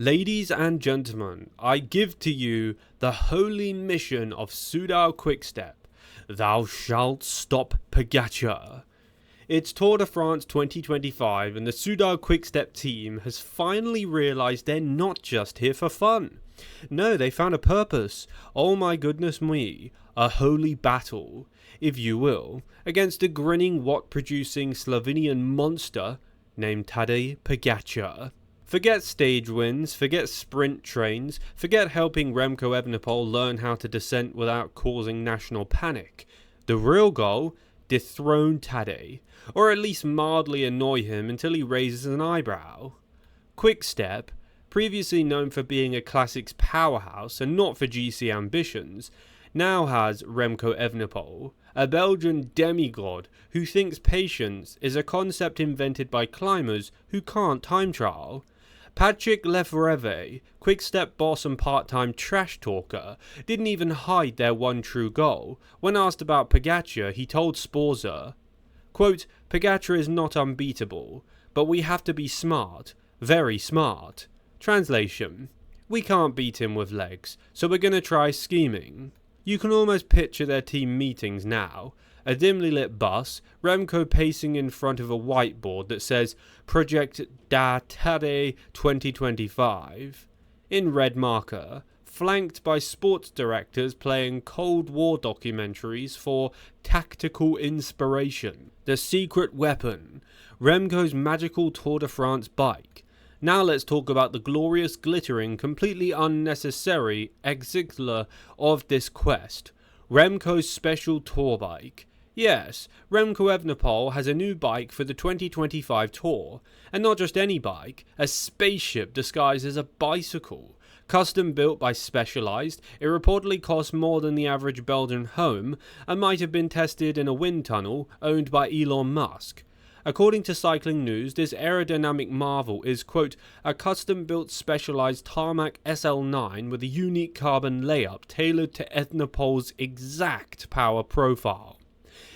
Ladies and gentlemen, I give to you the holy mission of Soudal Quickstep. Thou shalt stop Pogačar. It's Tour de France 2025 and the Soudal Quickstep team has finally realised they're not just here for fun. No, they found a purpose. Oh my goodness me, a holy battle, if you will, against a grinning watt-producing Slovenian monster named Tadej Pogačar. Forget stage wins, forget sprint trains, forget helping Remco Evenepoels learn how to descent without causing national panic. The real goal? Dethrone Tadej, or at least mildly annoy him until he raises an eyebrow. Quickstep, previously known for being a classics powerhouse and not for GC ambitions, now has Remco Evenepoels, a Belgian demigod who thinks patience is a concept invented by climbers who can't time trial. Patrick Lefebvre, Quickstep boss and part-time trash talker, didn't even hide their one true goal. When asked about Pogačar, he told Sporza, quote, "Pogačar is not unbeatable, but we have to be smart, very smart." Translation: we can't beat him with legs, so we're gonna try scheming. You can almost picture their team meetings now. A dimly lit bus, Remco pacing in front of a whiteboard that says Project Tadej 2025 in red marker, flanked by sports directors playing Cold War documentaries for tactical inspiration. The secret weapon, Remco's magical Tour de France bike. Now let's talk about the glorious, glittering, completely unnecessary exemplar of this quest, Remco's special tour bike. Yes, Remco Evenepoels has a new bike for the 2025 Tour, and not just any bike, a spaceship disguised as a bicycle. Custom built by Specialized, it reportedly costs more than the average Belgian home, and might have been tested in a wind tunnel owned by Elon Musk. According to Cycling News, this aerodynamic marvel is, quote, a custom-built Specialized tarmac SL9 with a unique carbon layup tailored to Evenepoels' exact power profile.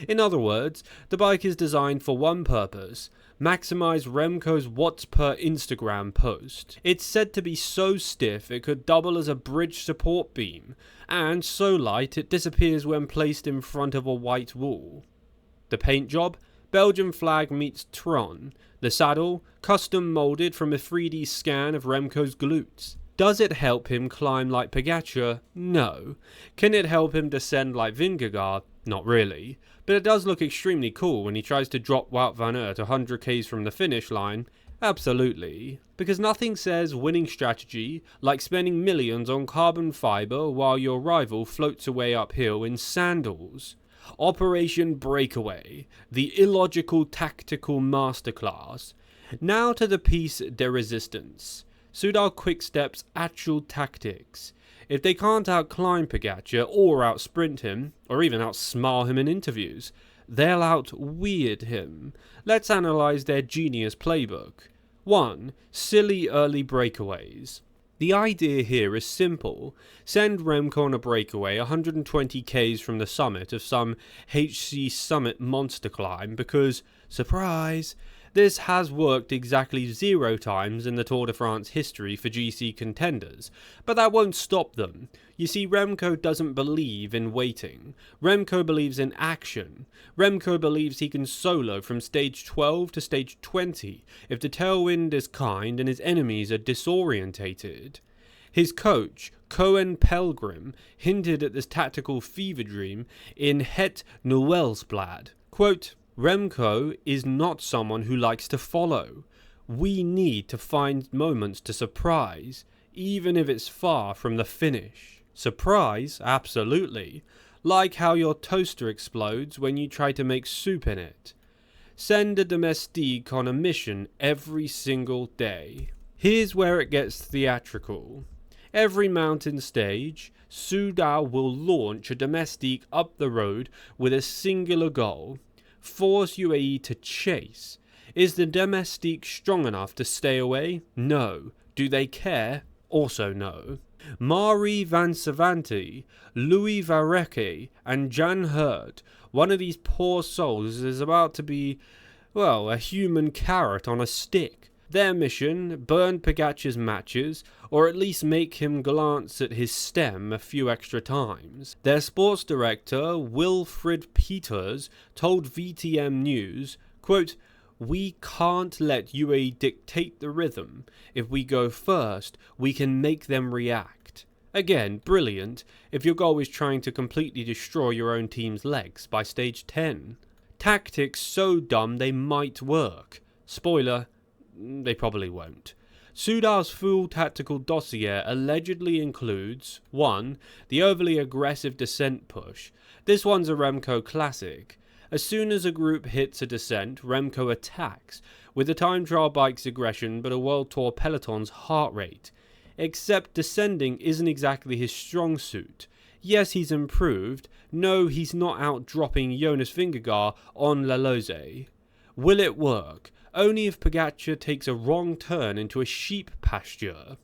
In other words, the bike is designed for one purpose: maximize Remco's watts per Instagram post. It's said to be so stiff it could double as a bridge support beam, and so light it disappears when placed in front of a white wall. The paint job? Belgian flag meets Tron. The saddle? Custom molded from a 3D scan of Remco's glutes. Does it help him climb like Pogačar? No. Can it help him descend like Vingegaard? Not really. But it does look extremely cool when he tries to drop Wout van Aert 100 k's from the finish line. Absolutely. Because nothing says winning strategy like spending millions on carbon fibre while your rival floats away uphill in sandals. Operation Breakaway, the illogical tactical masterclass. Now to the piece de resistance. Soudal Quickstep's actual tactics. If they can't outclimb Pogačar or outsprint him, or even outsmile him in interviews, they'll out-weird him. Let's analyse their genius playbook. 1. Silly early breakaways. The idea here is simple. Send Remco on a breakaway 120 k's from the summit of some HC Summit monster climb because, surprise, this has worked exactly 0 times in the Tour de France history for GC contenders, but that won't stop them. You see, Remco doesn't believe in waiting. Remco believes in action. Remco believes he can solo from stage 12 to stage 20 if the tailwind is kind and his enemies are disorientated. His coach, Cohen Pelgrim, hinted at this tactical fever dream in Het Nieuwsblad. Quote, Remco is not someone who likes to follow. We need to find moments to surprise, even if it's far from the finish. Surprise? Absolutely. Like how your toaster explodes when you try to make soup in it. Send a domestique on a mission every single day. Here's where it gets theatrical. Every mountain stage, Soudal will launch a domestique up the road with a singular goal: force UAE to chase. Is the domestique strong enough to stay away? No. Do they care? Also no. Mari van Savanti, Louis Vareke, and Jan Hurt, one of these poor souls is about to be, well, a human carrot on a stick. Their mission: burn Pogacar's matches, or at least make him glance at his stem a few extra times. Their sports director, Wilfried Peters, told VTM News, quote, "We can't let UAE dictate the rhythm. If we go first, we can make them react." Again, brilliant, if your goal is trying to completely destroy your own team's legs by stage 10. Tactics so dumb they might work. Spoiler, they probably won't. Soudal's full tactical dossier allegedly includes 1. The overly aggressive descent push. This one's a Remco classic. As soon as a group hits a descent, Remco attacks, with the time trial bike's aggression but a World Tour peloton's heart rate. Except descending isn't exactly his strong suit. Yes, he's improved. No, he's not out dropping Jonas Vingegaard on La Lose. Will it work? Only if Pogacar takes a wrong turn into a sheep pasture.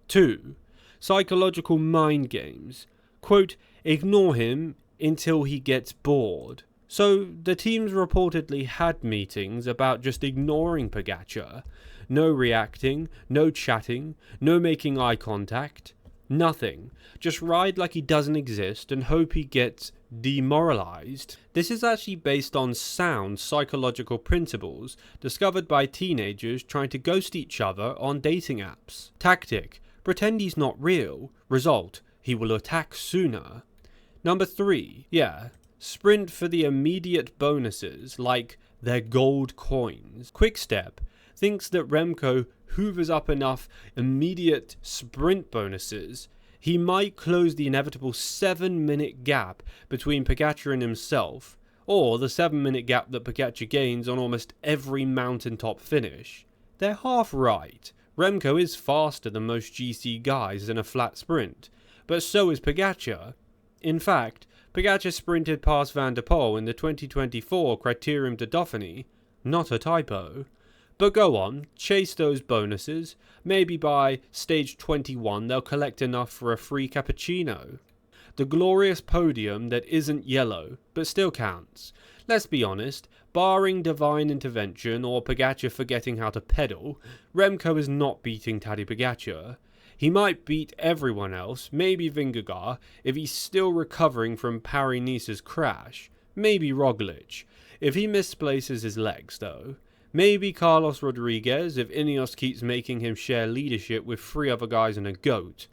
2. Psychological mind games. Quote, "Ignore him until he gets bored." So the teams reportedly had meetings about just ignoring Pogacar. No reacting, no chatting, no making eye contact. Nothing. Just ride like he doesn't exist and hope he gets demoralized. This is actually based on sound psychological principles discovered by teenagers trying to ghost each other on dating apps. Tactic: pretend he's not real. Result: he will attack sooner. Number 3. Sprint for the immediate bonuses, like their gold coins. Quickstep thinks that Remco hoovers up enough immediate sprint bonuses, he might close the inevitable 7-minute gap between Pogacar and himself, or the 7-minute gap that Pogacar gains on almost every mountaintop finish. They're half right. Remco is faster than most GC guys in a flat sprint, but so is Pogacar. In fact, Pogacar sprinted past Van der Poel in the 2024 Criterium de Dauphiné, not a typo. But go on, chase those bonuses. Maybe by stage 21 they'll collect enough for a free cappuccino. The glorious podium that isn't yellow, but still counts. Let's be honest, barring divine intervention or Pogacar forgetting how to pedal, Remco is not beating Tadej Pogacar. He might beat everyone else, maybe Vingegaard, if he's still recovering from Paris-Nice's crash. Maybe Roglic, if he misplaces his legs though. Maybe Carlos Rodriguez, if Ineos keeps making him share leadership with 3 other guys and a goat.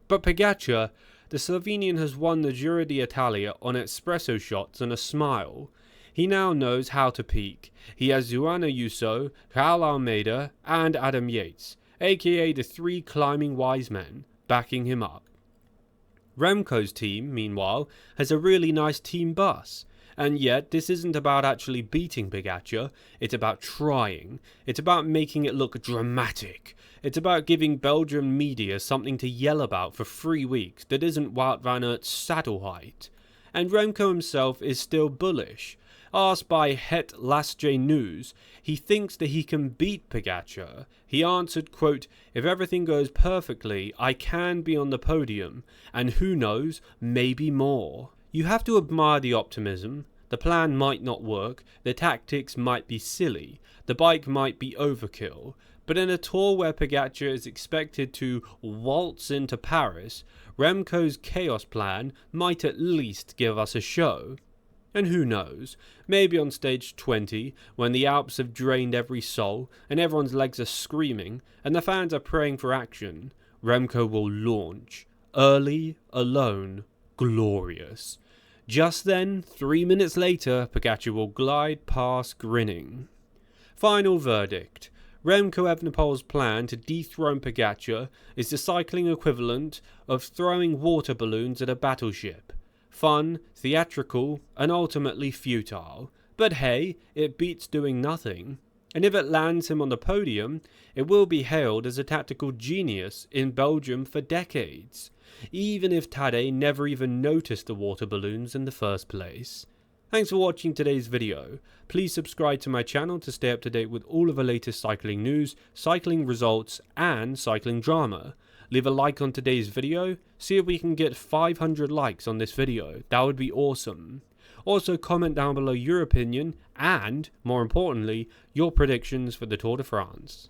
But Pogacar, the Slovenian has won the Giro d'Italia on espresso shots and a smile. He now knows how to peak. He has Johan Ayuso, Cal Almeida, and Adam Yates, aka the 3 climbing wise men, backing him up. Remco's team, meanwhile, has a really nice team bus. And yet, this isn't about actually beating Pogacar, it's about trying. It's about making it look dramatic. It's about giving Belgian media something to yell about for 3 weeks that isn't Wout van Aert's saddle height. And Remco himself is still bullish. Asked by Het Laatste News, he thinks that he can beat Pogacar. He answered, quote, "If everything goes perfectly, I can be on the podium, and who knows, maybe more." You have to admire the optimism. The plan might not work, the tactics might be silly, the bike might be overkill, but in a tour where Pogacar is expected to waltz into Paris, Remco's chaos plan might at least give us a show. And who knows, maybe on stage 20, when the Alps have drained every soul, and everyone's legs are screaming, and the fans are praying for action, Remco will launch. Early, alone, glorious. Just then, 3 minutes later, Pogacar will glide past grinning. Final verdict. Remco Evenepoels' plan to dethrone Pogacar is the cycling equivalent of throwing water balloons at a battleship. Fun, theatrical, and ultimately futile. But hey, it beats doing nothing. And if it lands him on the podium, it will be hailed as a tactical genius in Belgium for decades, even if Tadej never even noticed the water balloons in the first place. Thanks for watching today's video. Please subscribe to my channel to stay up to date with all of the latest cycling news, cycling results, and cycling drama. Leave a like on today's video, see if we can get 500 likes on this video, that would be awesome. Also comment down below your opinion and, more importantly, your predictions for the Tour de France.